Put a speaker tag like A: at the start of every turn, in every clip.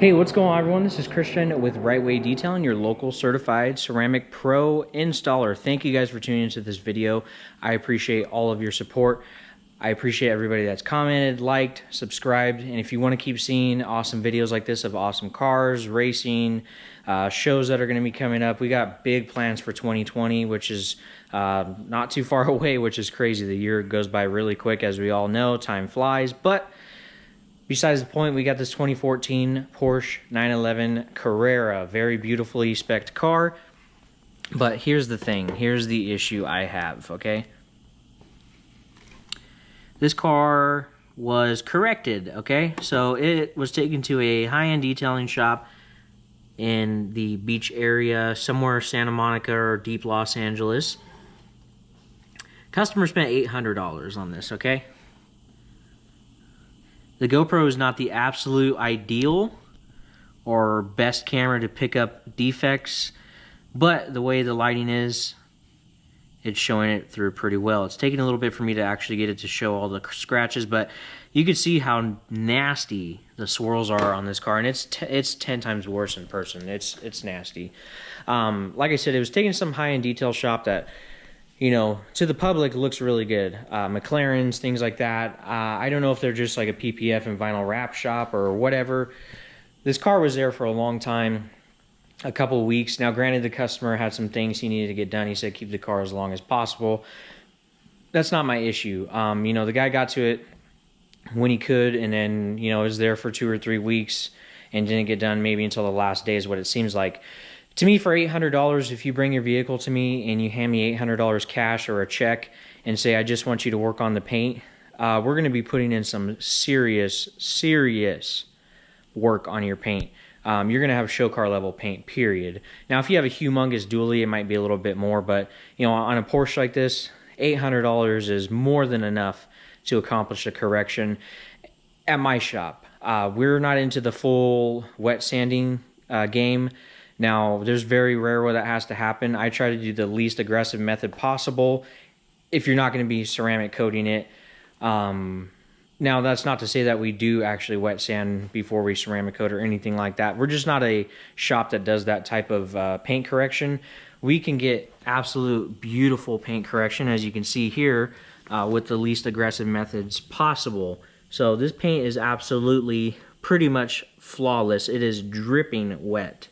A: Hey, what's going on, everyone? This is Christian with Rite-Way Detailing, your local certified ceramic pro installer. Thank you guys for tuning into this video. I appreciate all of your support. I appreciate everybody that's commented, liked, subscribed, and if you want to keep seeing awesome videos like this of awesome cars, racing, shows that are going to be coming up, we got big plans for 2020, which is not too far away, which is crazy. The year goes by really quick, as we all know. Time flies, but besides the point, we got this 2014 Porsche 911 Carrera. Very beautifully spec'd car. But here's the thing. Here's the issue I have, okay? This car was corrected, okay? So it was taken to a high-end detailing shop in the beach area, somewhere Santa Monica or deep Los Angeles. Customer spent $800 on this, okay? The GoPro is not the absolute ideal or best camera to pick up defects, but the way the lighting is, it's showing it through pretty well. It's taking a little bit for me to actually get it to show all the scratches, but you can see how nasty the swirls are on this car, and it's 10 times worse in person. It's nasty. Like I said, it was taken to some high-end detail shop that, you know, to the public looks really good. McLaren's, things like that. I don't know if they're just like a PPF and vinyl wrap shop or whatever. This car was there for a long time, a couple of weeks. Now, granted, the customer had some things he needed to get done. He said keep the car as long as possible. That's not my issue. You know, the guy got to it when he could, and then, you know, was there for 2 or 3 weeks and didn't get done maybe until the last day is what it seems like. To me, for $800, if you bring your vehicle to me and you hand me $800 cash or a check and say, I just want you to work on the paint, we're going to be putting in some serious work on your paint. You're going to have show car level paint, period. Now, if you have a humongous dually, it might be a little bit more, but, you know, on a Porsche like this, $800 is more than enough to accomplish a correction at my shop. We're not into the full wet sanding game. Now, there's very rare where that has to happen. I try to do the least aggressive method possible if you're not going to be ceramic coating it. Now, that's not to say that we do actually wet sand before we ceramic coat or anything like that. We're just not a shop that does that type of paint correction. We can get absolute beautiful paint correction, as you can see here, with the least aggressive methods possible. So this paint is absolutely pretty much flawless. It is dripping wet.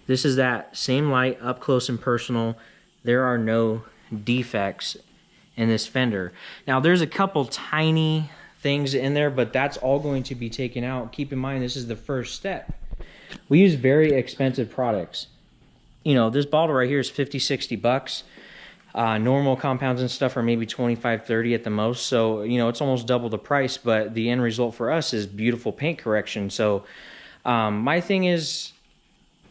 A: This is that same light, up close and personal. There are no defects in this fender. Now, there's a couple tiny things in there, but that's all going to be taken out. Keep in mind, this is the first step. We use very expensive products. You know, this bottle right here is 50, 60 bucks. Normal compounds and stuff are maybe 25, 30 at the most. So, you know, it's almost double the price, but the end result for us is beautiful paint correction. So, my thing is,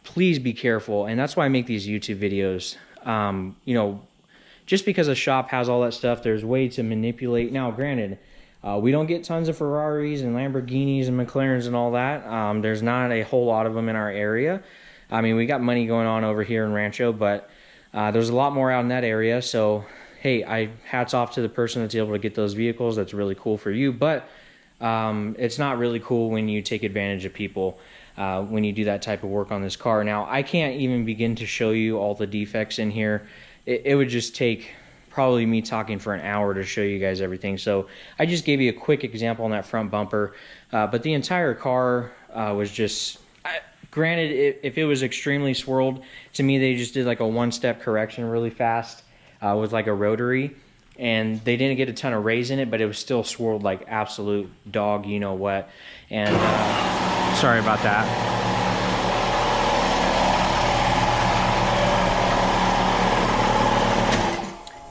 A: please be careful, and that's why I make these YouTube videos. You know, just because a shop has all that stuff, there's a way to manipulate. Now, granted, we don't get tons of Ferraris and Lamborghinis and McLarens and all that. There's not a whole lot of them in our area. I mean, we got money going on over here in Rancho, but there's a lot more out in that area. So, hey, hats off to the person that's able to get those vehicles. That's really cool for you, but it's not really cool when you take advantage of people. When you do that type of work on this car. Now, I can't even begin to show you all the defects in here. It would just take probably me talking for an hour to show you guys everything. So I just gave you a quick example on that front bumper. But the entire car was just, granted, if it was extremely swirled, to me they just did like a one-step correction really fast with like a rotary. And they didn't get a ton of rays in it, but it was still swirled like absolute dog you-know-what. And sorry about that.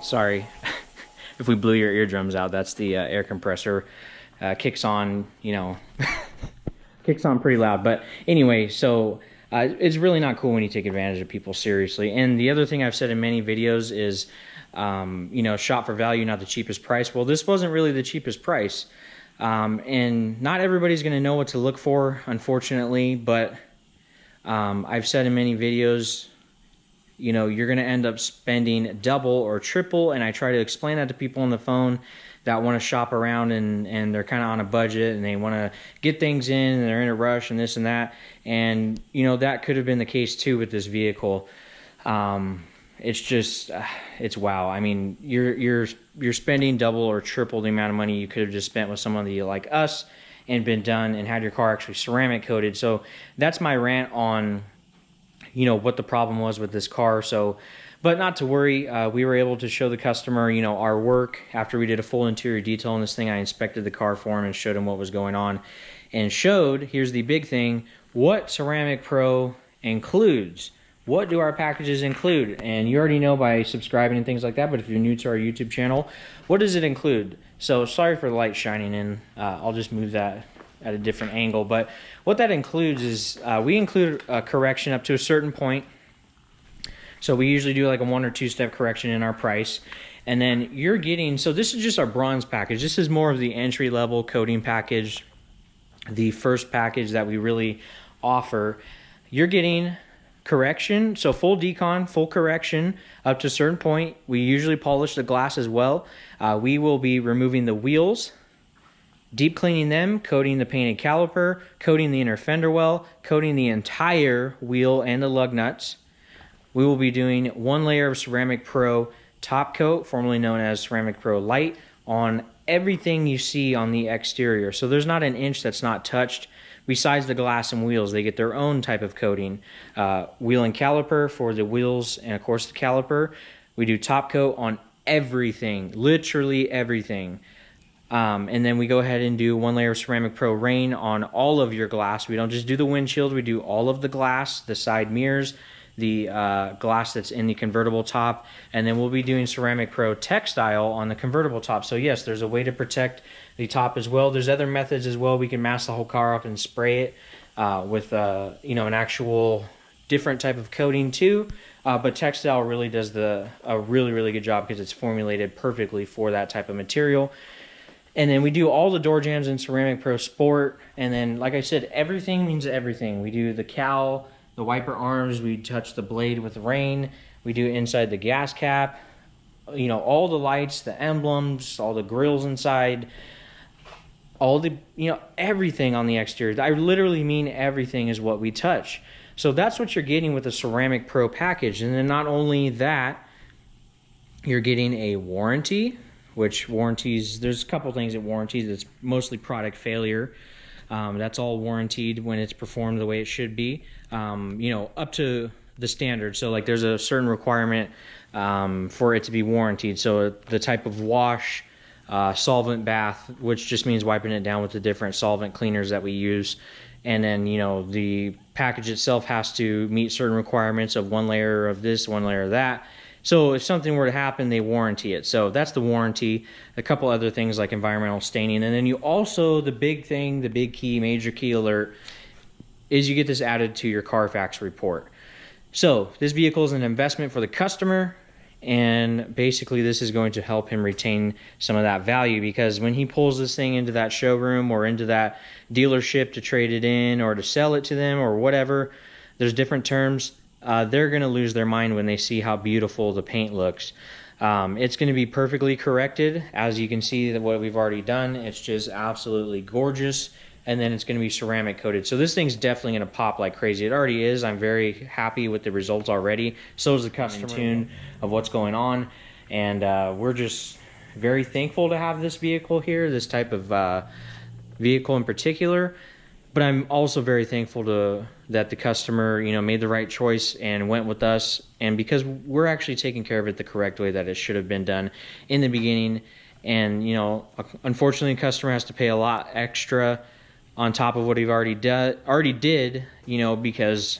A: Sorry if we blew your eardrums out. That's the air compressor. Kicks on, you know, kicks on pretty loud. But anyway, so it's really not cool when you take advantage of people seriously. And the other thing I've said in many videos is, you know, shop for value, not the cheapest price. Well, this wasn't really the cheapest price. And not everybody's going to know what to look for, unfortunately, but I've said in many videos, you know, you're going to end up spending double or triple. And I try to explain that to people on the phone that want to shop around and they're kind of on a budget and they want to get things in and they're in a rush and this and that. And, you know, that could have been the case too with this vehicle. It's just, it's wow. I mean, you're spending double or triple the amount of money you could have just spent with somebody like us and been done and had your car actually ceramic coated. So that's my rant on, you know, what the problem was with this car. So, but not to worry, we were able to show the customer, you know, our work after we did a full interior detail on this thing. I inspected the car for him and showed him what was going on and showed, here's the big thing, what Ceramic Pro includes. What do our packages include? And you already know by subscribing and things like that, but if you're new to our YouTube channel, what does it include? So sorry for the light shining in. I'll just move that at a different angle. But what that includes is we include a correction up to a certain point. So we usually do like a 1 or 2 step correction in our price. And then you're getting, so this is just our bronze package. This is more of the entry level coating package, the first package that we really offer. You're getting correction, so full decon, full correction up to a certain point. We usually polish the glass as well. We will be removing the wheels, deep cleaning them, coating the painted caliper, coating the inner fender well, coating the entire wheel and the lug nuts. We will be doing 1 layer of Ceramic Pro top coat, formerly known as Ceramic Pro Light, on everything you see on the exterior. So there's not an inch that's not touched. Besides the glass and wheels, they get their own type of coating. Wheel and caliper for the wheels and of course the caliper. We do top coat on everything, literally everything. And then we go ahead and do 1 layer of Ceramic Pro Rain on all of your glass. We don't just do the windshield, we do all of the glass, the side mirrors, the glass that's in the convertible top, and then we'll be doing Ceramic Pro Textile on the convertible top. So yes, there's a way to protect the top as well. There's other methods as well. We can mask the whole car up and spray it with you know, an actual different type of coating too. But Textile really does a really good job because it's formulated perfectly for that type of material. And then we do all the door jambs in Ceramic Pro Sport. And then, like I said, everything means everything. We do the cowl, the wiper arms, we touch the blade with rain, we do inside the gas cap, you know, all the lights, the emblems, all the grills inside, all the, you know, everything on the exterior. I literally mean everything is what we touch. So that's what you're getting with the Ceramic Pro package. And then not only that, you're getting a warranty, which warranties, there's a couple things that warranties. It's mostly product failure. That's all warranted when it's performed the way it should be, you know, up to the standard. So like there's a certain requirement for it to be warranted. So the type of wash, solvent bath, which just means wiping it down with the different solvent cleaners that we use. And then, you know, the package itself has to meet certain requirements of 1 layer of this, 1 layer of that. So if something were to happen, they warranty it. So that's the warranty. A couple other things like environmental staining. And then you also, the big thing, the big key, major key alert, is you get this added to your Carfax report. So this vehicle is an investment for the customer. And basically this is going to help him retain some of that value, because when he pulls this thing into that showroom or into that dealership to trade it in or to sell it to them or whatever, there's different terms. They're going to lose their mind when they see how beautiful the paint looks. It's going to be perfectly corrected. As you can see that what we've already done, it's just absolutely gorgeous. And then it's going to be ceramic coated. So this thing's definitely going to pop like crazy. It already is. I'm very happy with the results already. So is the customer in tune of what's going on. And we're just very thankful to have this vehicle here, this type of vehicle in particular. But I'm also very thankful that the customer, you know, made the right choice and went with us. And because we're actually taking care of it the correct way that it should have been done in the beginning. And, you know, unfortunately, the customer has to pay a lot extra on top of what he already did, you know, because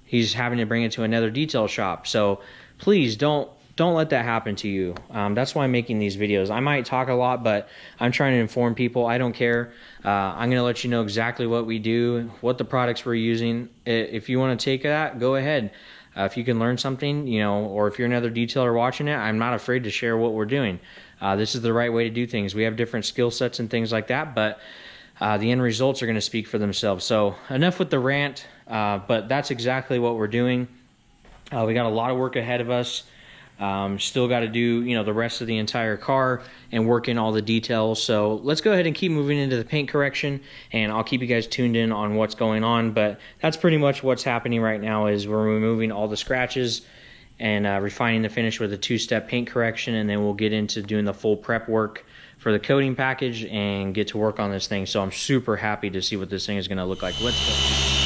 A: he's having to bring it to another detail shop. So please don't let that happen to you. That's why I'm making these videos. I might talk a lot, but I'm trying to inform people. I don't care. I'm going to let you know exactly what we do, what the products we're using. If you want to take that, go ahead. If you can learn something, you know, or if you're another detailer watching it, I'm not afraid to share what we're doing. This is the right way to do things. We have different skill sets and things like that, but the end results are going to speak for themselves. So enough with the rant, but that's exactly what we're doing. We got a lot of work ahead of us. Still got to do, the rest of the entire car and work in all the details. So let's go ahead and keep moving into the paint correction, and I'll keep you guys tuned in on what's going on. But that's pretty much what's happening right now, is we're removing all the scratches and refining the finish with a 2-step paint correction, and then we'll get into doing the full prep work for the coating package and get to work on this thing. So I'm super happy to see what this thing is going to look like. Let's go.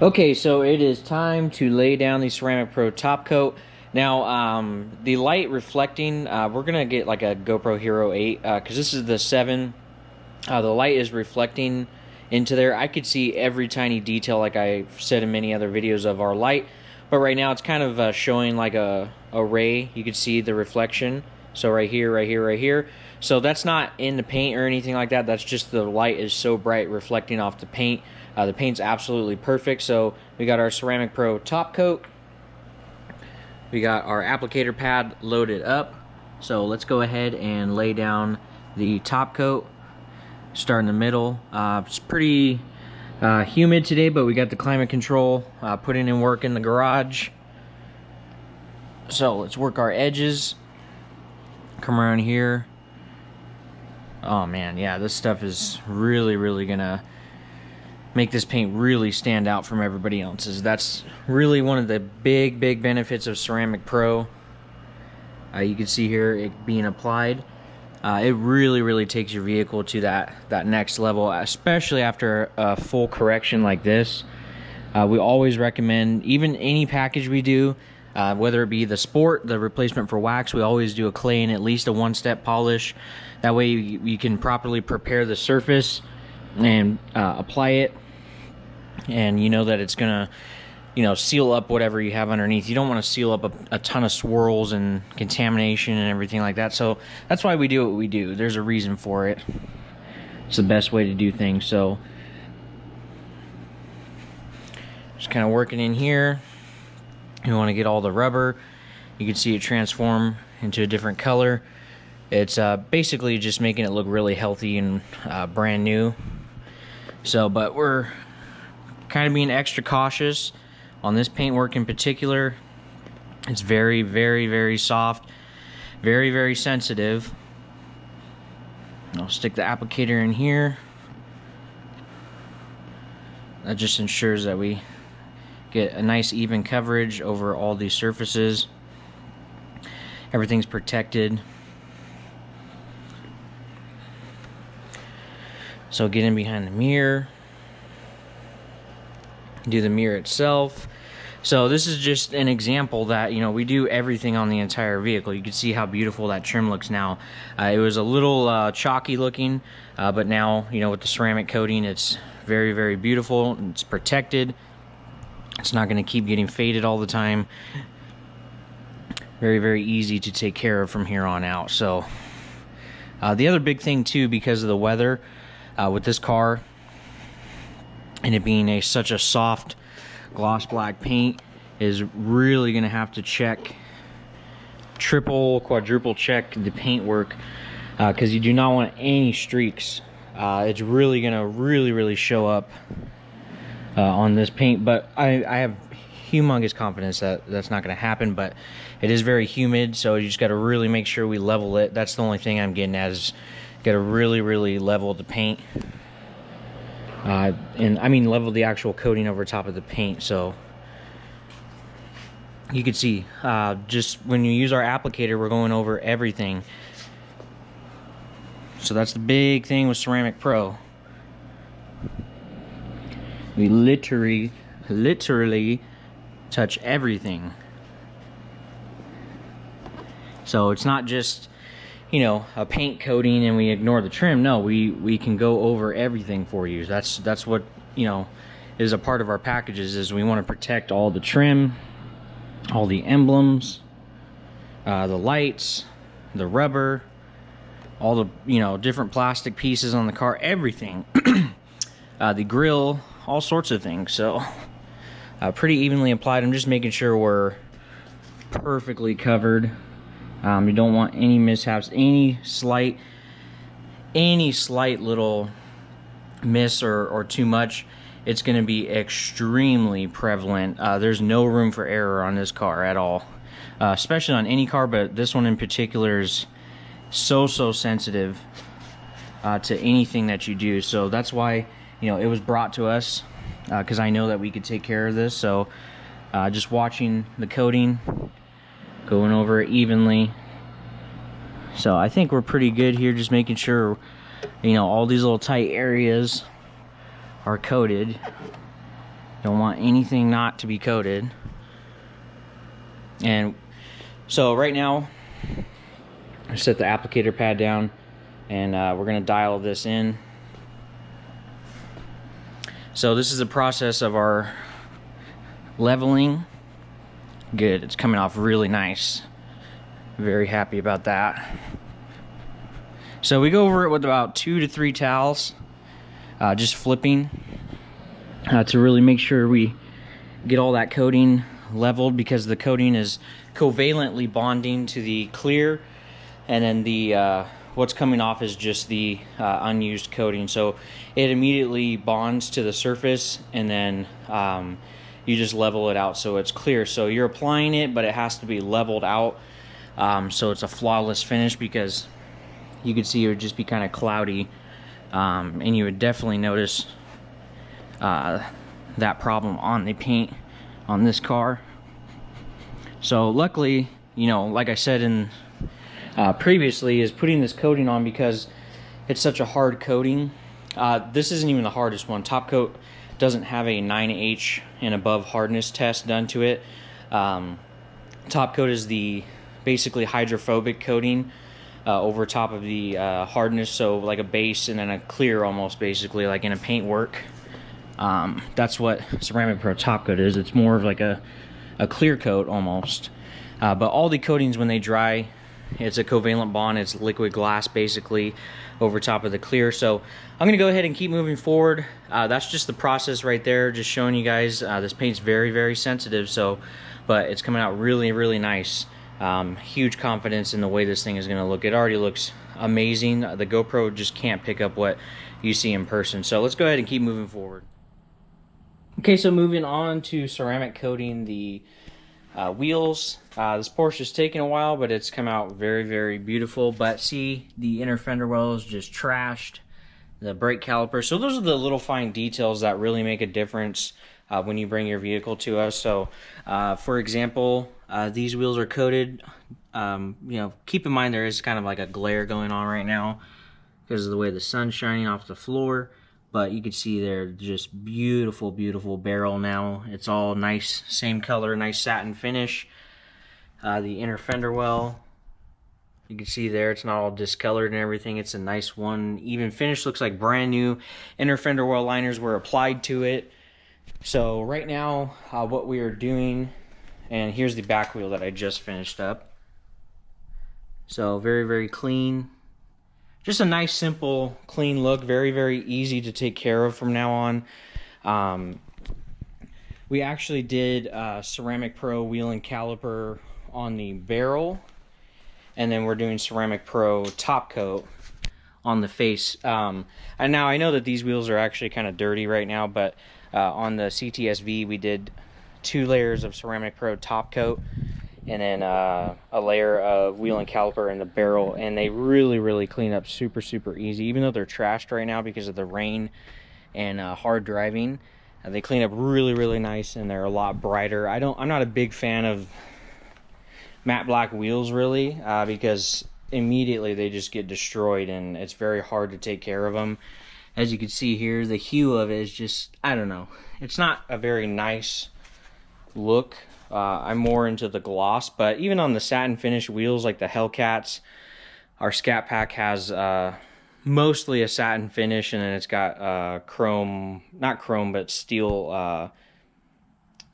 A: Okay, so it is time to lay down the Ceramic Pro top coat. Now, the light reflecting, we're gonna get like a GoPro Hero 8 because this is the 7. The light is reflecting into there. I could see every tiny detail, like I said in many other videos of our light, but right now it's kind of showing like a ray. You could see the reflection. So right here, right here, right here. So that's not in the paint or anything like that. That's just the light is so bright reflecting off the paint. The paint's absolutely perfect. So we got our Ceramic Pro top coat. We got our applicator pad loaded up. So let's go ahead and lay down the top coat. Start in the middle. It's pretty humid today, but we got the climate control putting in work in the garage. So let's work our edges. Come around here. Oh man, yeah, this stuff is really gonna make this paint really stand out from everybody else's. That's really one of the big benefits of Ceramic Pro. You can see here it being applied. It really takes your vehicle to that next level, especially after a full correction like this. We always recommend, even any package we do, whether it be the Sport, the replacement for wax, we always do a clay and at least a one-step polish. That way you can properly prepare the surface and apply it, and you know that it's gonna, seal up whatever you have underneath. You don't want to seal up a ton of swirls and contamination and everything like that. So that's why we do what we do. There's a reason for it. It's the best way to do things. So just kind of working in here. You want to get all the rubber. You can see it transform into a different color. It's basically just making it look really healthy and brand new. So, but we're kind of being extra cautious on this paintwork in particular. It's very soft, very sensitive. I'll stick the applicator in here. That just ensures that we get a nice even coverage over all these surfaces. Everything's protected. So get in behind the mirror. Do the mirror itself. So this is just an example that, we do everything on the entire vehicle. You can see how beautiful that trim looks now. It was a little chalky looking, but now, with the ceramic coating, it's very beautiful. It's protected. It's not going to keep getting faded all the time. Very easy to take care of from here on out. So the other big thing too, because of the weather with this car and it being such a soft gloss black paint, is really going to have to check, triple, quadruple check the paintwork, because you do not want any streaks. It's really going to really show up on this paint. But I have humongous confidence that that's not going to happen. But it is very humid, so you just got to really make sure we level it. That's the only thing I'm getting at, is got to really level the paint. And I mean level the actual coating over top of the paint. So you can see, just when you use our applicator, we're going over everything. So that's the big thing with Ceramic Pro. We literally touch everything. So it's not just, a paint coating and we ignore the trim. No, we can go over everything for you. That's what, is a part of our packages, is we want to protect all the trim, all the emblems, the lights, the rubber, all the, different plastic pieces on the car, everything. The grill, all sorts of things. So pretty evenly applied. I'm just making sure we're perfectly covered. You don't want any mishaps, any slight little miss or too much. It's going to be extremely prevalent. There's no room for error on this car at all, especially on any car, but this one in particular is so sensitive to anything that you do. So that's why, it was brought to us, because I know that we could take care of this. So just watching the coating, going over it evenly. So I think we're pretty good here, just making sure, all these little tight areas are coated. Don't want anything not to be coated. And so right now, I set the applicator pad down, and we're gonna dial this in. So this is the process of our leveling. Good, it's coming off really nice. Very happy about that. So we go over it with about 2 to 3 towels, just flipping to really make sure we get all that coating leveled, because the coating is covalently bonding to the clear, and then the what's coming off is just the unused coating. So it immediately bonds to the surface, and then you just level it out so it's clear. So you're applying it, but it has to be leveled out, so it's a flawless finish, because you could see it would just be kind of cloudy, and you would definitely notice that problem on the paint on this car. So luckily, you know, like I said in previously, is putting this coating on, because it's such a hard coating. This isn't even the hardest one. Top coat doesn't have a 9H and above hardness test done to it. Top coat is the basically hydrophobic coating over top of the hardness, so like a base and then a clear, almost basically like in a paint work. That's what Ceramic Pro Top Coat is. It's more of like a clear coat almost. But all the coatings, when they dry, it's a covalent bond. It's liquid glass basically over top of the clear. So I'm gonna go ahead and keep moving forward. That's just the process right there, just showing you guys. This paint's very, very sensitive, so, but it's coming out really, really nice. Huge confidence in the way this thing is gonna look. It already looks amazing. The GoPro just can't pick up what you see in person. So let's go ahead and keep moving forward. Okay, so moving on to ceramic coating the wheels. This Porsche is taking a while, but it's come out very, very beautiful. But see, the inner fender well is just trashed. The brake caliper. So those are the little fine details that really make a difference when you bring your vehicle to us. So, for example, these wheels are coated. You know, keep in mind there is kind of like a glare going on right now because of the way the sun's shining off the floor. But you can see they're just beautiful, beautiful barrel now. It's all nice, same color, nice satin finish. The inner fender well, you can see there, it's not all discolored and everything. It's a nice one, even finish, looks like brand new. Inner fender well liners were applied to it. So right now, what we are doing, and here's the back wheel that I just finished up. So very, very clean. Just a nice, simple, clean look. Very, very easy to take care of from now on. We actually did Ceramic Pro wheel and caliper on the barrel, and then we're doing Ceramic Pro top coat on the face. And now I know that these wheels are actually kind of dirty right now, but on the CTSV we did 2 layers of Ceramic Pro top coat, and then a layer of wheel and caliper in the barrel, and they really, really clean up super, super easy. Even though they're trashed right now because of the rain and hard driving, they clean up really, really nice, and they're a lot brighter. I'm not a big fan of matte black wheels really, because immediately they just get destroyed, and it's very hard to take care of them. As you can see here, the hue of it is just, I don't know, it's not a very nice look. I'm more into the gloss, but even on the satin finish wheels like the Hellcats, our Scat Pack has mostly a satin finish, and then it's got chrome, not chrome, but steel,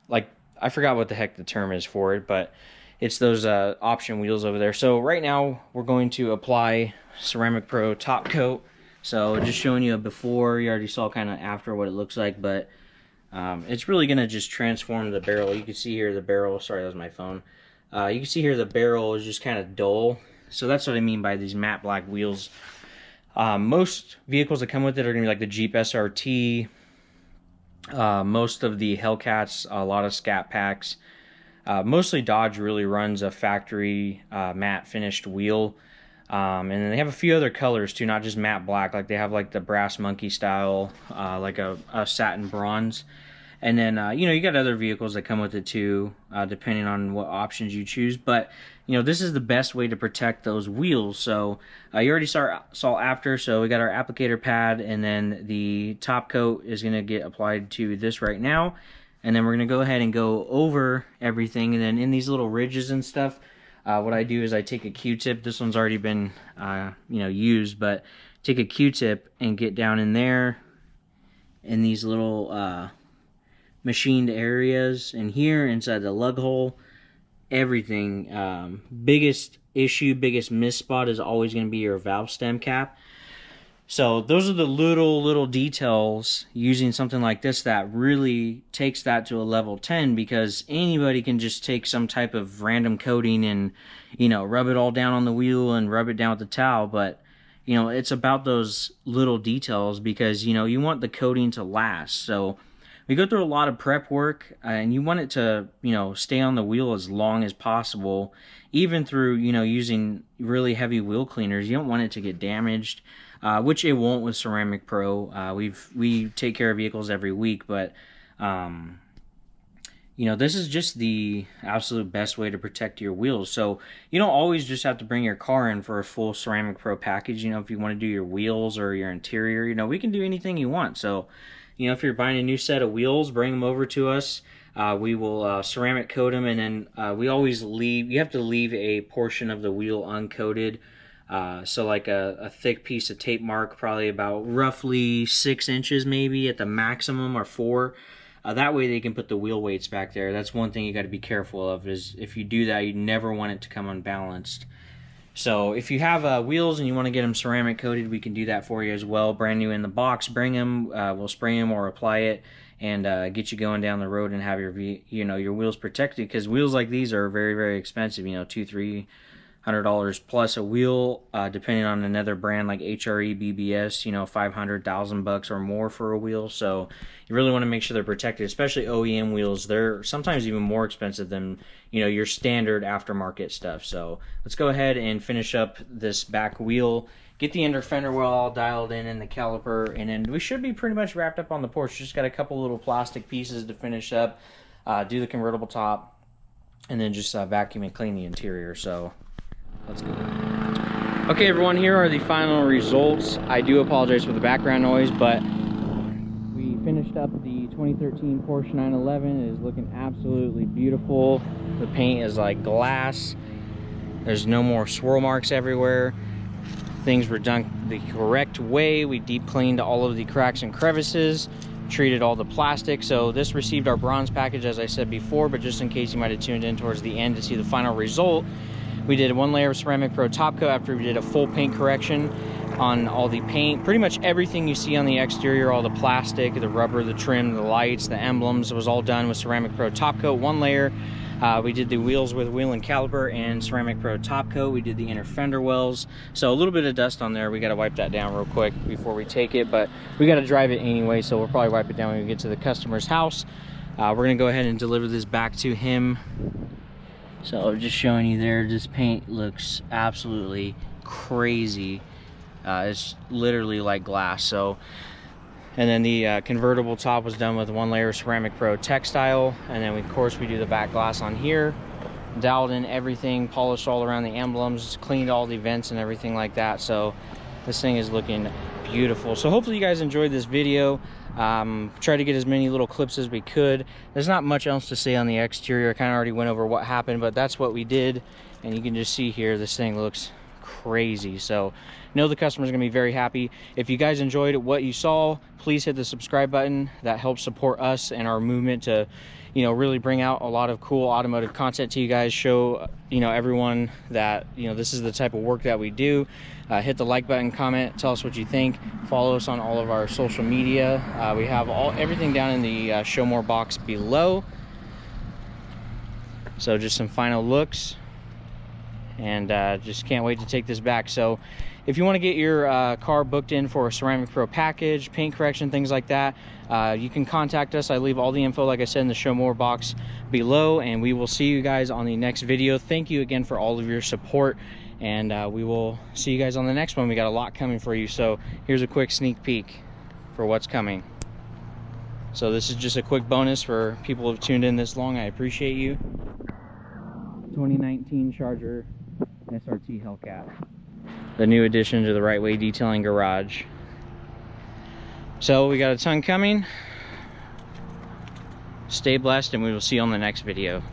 A: like, I forgot what the heck the term is for it, but it's those option wheels over there. So right now we're going to apply Ceramic Pro top coat. So just showing you a before, you already saw kind of after what it looks like, but it's really going to just transform the barrel. You can see here the barrel, sorry, that was my phone. You can see here the barrel is just kind of dull. So that's what I mean by these matte black wheels. Most vehicles that come with it are going to be like the Jeep SRT, most of the Hellcats, a lot of Scat Packs. Mostly Dodge really runs a factory matte finished wheel. And then they have a few other colors too, not just matte black. Like they have like the brass monkey style, like a satin bronze. And then, you know, you got other vehicles that come with it too, depending on what options you choose. But, you know, this is the best way to protect those wheels. So you already saw after, so we got our applicator pad, and then the top coat is going to get applied to this right now. And then we're going to go ahead and go over everything. And then in these little ridges and stuff, what I do is I take a Q-tip. This one's already been, you know, used, but take a Q-tip and get down in there in these little machined areas, and here inside the lug hole, everything. Biggest issue, biggest miss spot is always going to be your valve stem cap. So those are the little details using something like this that really takes that to a level 10, because anybody can just take some type of random coating and, you know, rub it all down on the wheel and rub it down with the towel. But, you know, it's about those little details, because, you know, you want the coating to last. So we go through a lot of prep work, and you want it to, you know, stay on the wheel as long as possible, even through, you know, using really heavy wheel cleaners. You don't want it to get damaged, which it won't with Ceramic Pro. We take care of vehicles every week, but you know, this is just the absolute best way to protect your wheels. So you don't always just have to bring your car in for a full Ceramic Pro package. You know, if you want to do your wheels or your interior, you know, we can do anything you want. So, you know, if you're buying a new set of wheels, bring them over to us. We will ceramic coat them, and then we always leave. You have to leave a portion of the wheel uncoated. So like a thick piece of tape mark, probably about roughly 6 inches maybe at the maximum, or 4. That way they can put the wheel weights back there. That's one thing you got to be careful of, is if you do that, you never want it to come unbalanced. So if you have wheels and you want to get them ceramic coated, we can do that for you as well. Brand new in the box, bring them. We'll spray them or apply it, and get you going down the road and have your, you know, your wheels protected, because wheels like these are very expensive. You know, $200-300 plus a wheel, depending on another brand like HRE, BBS. You know, $500,000 or more for a wheel. So you really want to make sure they're protected, especially OEM wheels. They're sometimes even more expensive than, you know, your standard aftermarket stuff. So let's go ahead and finish up this back wheel, get the inner fender well all dialed in the caliper, and then we should be pretty much wrapped up on the Porsche. Just got a couple little plastic pieces to finish up, do the convertible top, and then just vacuum and clean the interior. So let's go. Okay, everyone, here are the final results. I do apologize for the background noise, but we finished up the 2013 Porsche 911. It is looking absolutely beautiful. The paint is like glass. There's no more swirl marks everywhere. Things were done the correct way. We deep cleaned all of the cracks and crevices, treated all the plastic. So this received our bronze package, as I said before, but just in case you might have tuned in towards the end to see the final result, we did 1 layer of Ceramic Pro top coat after we did a full paint correction on all the paint. Pretty much everything you see on the exterior, all the plastic, the rubber, the trim, the lights, the emblems, was all done with Ceramic Pro top coat, 1 layer. We did the wheels with wheel and caliper and Ceramic Pro top coat. We did the inner fender wells. So a little bit of dust on there. We got to wipe that down real quick before we take it, but we got to drive it anyway, so we'll probably wipe it down when we get to the customer's house. We're going to go ahead and deliver this back to him. So just showing you there, this paint looks absolutely crazy. It's literally like glass. So, and then the convertible top was done with 1 layer of Ceramic Pro textile, and then of course we do the back glass on here, dialed in everything, polished all around the emblems, cleaned all the vents and everything like that. So this thing is looking beautiful. So hopefully you guys enjoyed this video. Try to get as many little clips as we could. There's not much else to say on the exterior. I kind of already went over what happened, but that's what we did, and you can just see here this thing looks crazy. So know the customer's gonna be very happy. If you guys enjoyed what you saw, please hit the subscribe button. That helps support us and our movement to, you know, really bring out a lot of cool automotive content to you guys, show, you know, everyone that, you know, this is the type of work that we do. Hit the like button, comment, tell us what you think. Follow us on all of our social media. We have everything down in the show more box below. So just some final looks, and just can't wait to take this back. So if you want to get your car booked in for a Ceramic Pro package, paint correction, things like that, you can contact us. I leave all the info, like I said, in the show more box below, and we will see you guys on the next video. Thank you again for all of your support, and we will see you guys on the next one. We got a lot coming for you, so here's a quick sneak peek for what's coming. So this is just a quick bonus for people who've tuned in this long. I appreciate you. 2019 Charger SRT Hellcat, the new addition to the Rite-Way Detailing garage. So we got a ton coming. Stay blessed, and we will see you on the next video.